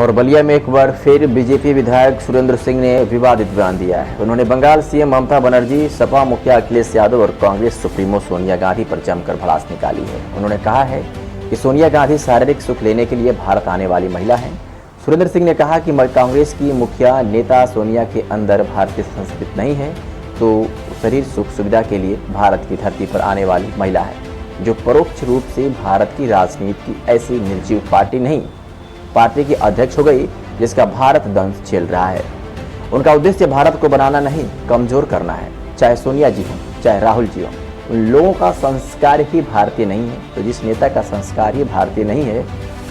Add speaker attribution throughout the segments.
Speaker 1: और बलिया में एक बार फिर बीजेपी विधायक सुरेंद्र सिंह ने विवादित बयान दिया है। उन्होंने बंगाल सीएम ममता बनर्जी, सपा मुखिया अखिलेश यादव और कांग्रेस सुप्रीमो सोनिया गांधी पर जमकर भड़ास निकाली है। उन्होंने कहा है कि सोनिया गांधी शारीरिक सुख लेने के लिए भारत आने वाली महिला हैं। सुरेंद्र सिंह ने कहा कि कांग्रेस की मुखिया नेता सोनिया के अंदर भारतीय संस्कृति नहीं है, तो शरीर सुख सुविधा के लिए भारत की धरती पर आने वाली महिला है, जो परोक्ष रूप से भारत की राजनीति की ऐसी निर्जीव पार्टी की अध्यक्ष हो गई जिसका भारत दंश झेल रहा है। उनका उद्देश्य भारत को बनाना नहीं, कमजोर करना है। चाहे सोनिया जी हो, चाहे राहुल जी हो, उन लोगों का संस्कार ही भारतीय नहीं है। तो जिस नेता का संस्कार ही भारतीय नहीं है,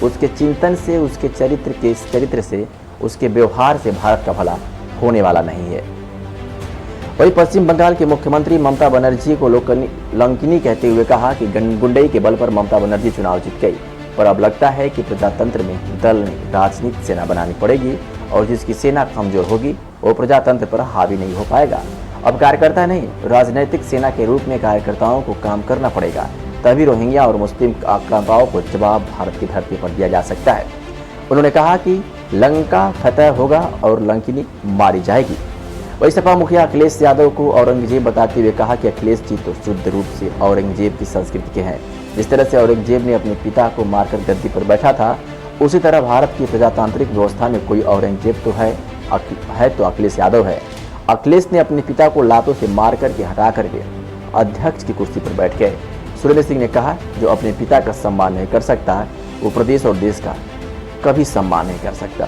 Speaker 1: उसके चिंतन से, उसके चरित्र से, उसके व्यवहार से भारत का भला होने वाला नहीं है। वहीं पश्चिम बंगाल के मुख्यमंत्री ममता बनर्जी को लंकिनी कहते हुए कहा कि गुंडई के बल पर ममता बनर्जी चुनाव जीत गई, पर अब लगता है कि प्रजातंत्र में दल ने राजनीतिक सेना बनानी पड़ेगी और जिसकी सेना कमजोर होगी वो प्रजातंत्र पर हावी नहीं हो पाएगा। अब कार्यकर्ता नहीं, राजनीतिक सेना के रूप में कार्यकर्ताओं को काम करना पड़ेगा, तभी रोहिंग्या और मुस्लिम आक्रांताओं को जवाब भारत की धरती पर दिया जा सकता है। उन्होंने कहा कि लंका फतह होगा और लंकिनी मारी जाएगी। वही सपा मुखिया अखिलेश यादव को औरंगजेब बताते हुए कहा कि अखिलेश जी तो शुद्ध रूप से औरंगजेब की संस्कृति के हैं। जिस तरह से औरंगजेब ने अपने पिता को मारकर गद्दी पर बैठा था, उसी तरह भारत की प्रजातांत्रिक व्यवस्था में कोई औरंगजेब तो है तो अखिलेश यादव है। अखिलेश ने अपने पिता को लातों से मार करके हटा करके अध्यक्ष की कुर्सी पर बैठ गए। सुरेंद्र सिंह ने कहा, जो अपने पिता का सम्मान नहीं कर सकता, वो प्रदेश और देश का कभी सम्मान नहीं कर सकता।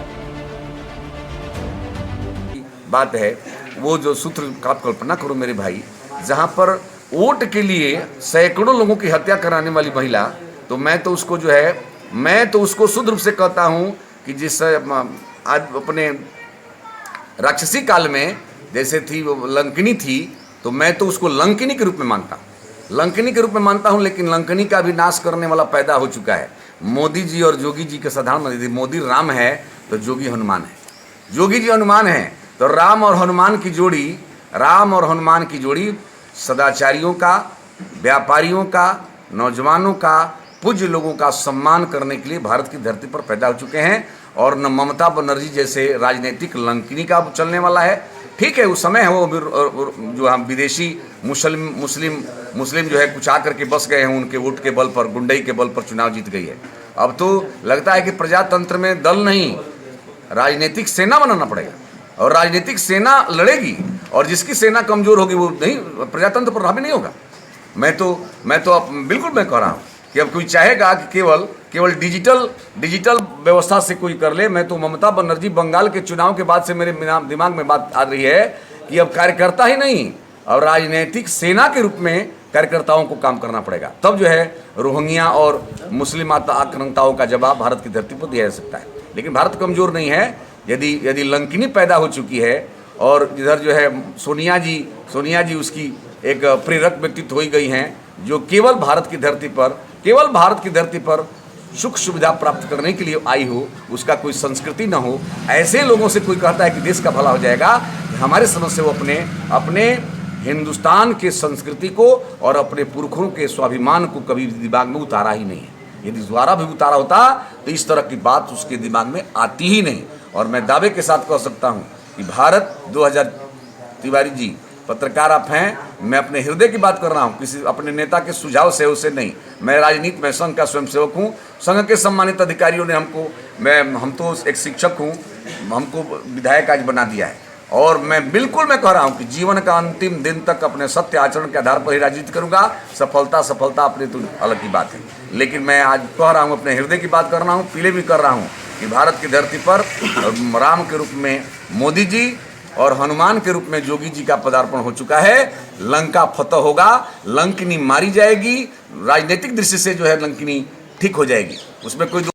Speaker 2: बात है वो जो सूत्र का आप कल्पना करो मेरे भाई, जहां पर वोट के लिए सैकड़ों लोगों की हत्या कराने वाली महिला, तो मैं तो उसको शुद्ध रूप से कहता हूं कि जिस आज अपने राक्षसी काल में जैसे थी वो लंकिनी थी, तो मैं तो उसको लंकिनी के रूप में मानता हूं। लेकिन लंकिनी का भी नाश करने वाला पैदा हो चुका है। मोदी जी और जोगी जी के साधारण, मोदी राम है तो जोगी हनुमान है, जोगी जी हनुमान है तो राम और हनुमान की जोड़ी सदाचारियों का, व्यापारियों का, नौजवानों का, पूज्य लोगों का सम्मान करने के लिए भारत की धरती पर पैदा हो चुके हैं। और न ममता बनर्जी जैसे राजनीतिक लंकिनी का चलने वाला है। ठीक है, उस समय है वो जो हम विदेशी मुस्लिम जो है कुछ आकर के बस गए हैं, उनके वोट के बल पर, गुंडई के बल पर चुनाव जीत गई है। अब तो लगता है कि प्रजातंत्र में दल नहीं, राजनीतिक सेना बनाना पड़ेगा और राजनीतिक सेना लड़ेगी, और जिसकी सेना कमजोर होगी वो नहीं, प्रजातंत्र पर हावी नहीं होगा। मैं तो बिल्कुल मैं कह रहा हूँ कि अब कोई चाहेगा कि केवल डिजिटल व्यवस्था से कोई कर ले। मैं तो ममता बनर्जी, बंगाल के चुनाव के बाद से मेरे दिमाग में बात आ रही है कि अब कार्यकर्ता ही नहीं, और राजनीतिक सेना के रूप में कार्यकर्ताओं को काम करना पड़ेगा। तब जो है रोहिंग्या और मुस्लिम आक्रांताओं का जवाब भारत की धरती पर दिया जा सकता है। लेकिन भारत कमजोर नहीं है। यदि लंकिनी पैदा हो चुकी है और इधर जो है सोनिया जी उसकी एक प्रेरक व्यक्तित्व हो गई हैं, जो केवल भारत की धरती पर सुख सुविधा प्राप्त करने के लिए आई हो, उसका कोई संस्कृति ना हो, ऐसे लोगों से कोई कहता है कि देश का भला हो जाएगा, हमारे समझ से वो अपने हिंदुस्तान के संस्कृति को और अपने पुरखों के स्वाभिमान को कभी दिमाग में उतारा ही नहीं है। यदि द्वारा भी उतारा होता तो इस तरह की बात उसके दिमाग में आती ही नहीं। और मैं दावे के साथ कह सकता हूं कि भारत 2000 तिवारी जी पत्रकार आप हैं, मैं अपने हृदय की बात कर रहा हूं, किसी अपने नेता के सुझाव से उसे नहीं। मैं राजनीति में संघ का स्वयंसेवक हूं, संघ के सम्मानित अधिकारियों ने हम तो एक शिक्षक हूं, हमको विधायक आज बना दिया है। और मैं कह रहा हूं कि जीवन का अंतिम दिन तक अपने सत्य आचरण के आधार पर ही राजनीति करूंगा। सफलता अपनी तो अलग की बात है, लेकिन मैं आज कह रहा हूं, अपने हृदय की बात कर रहा हूं, पीले भी कर रहा हूं कि भारत की धरती पर राम के रूप में मोदी जी और हनुमान के रूप में जोगी जी का पदार्पण हो चुका है। लंका फतह होगा, लंकिनी मारी जाएगी, राजनीतिक दृष्टि से जो है लंकिनी ठीक हो जाएगी, उसमें कोई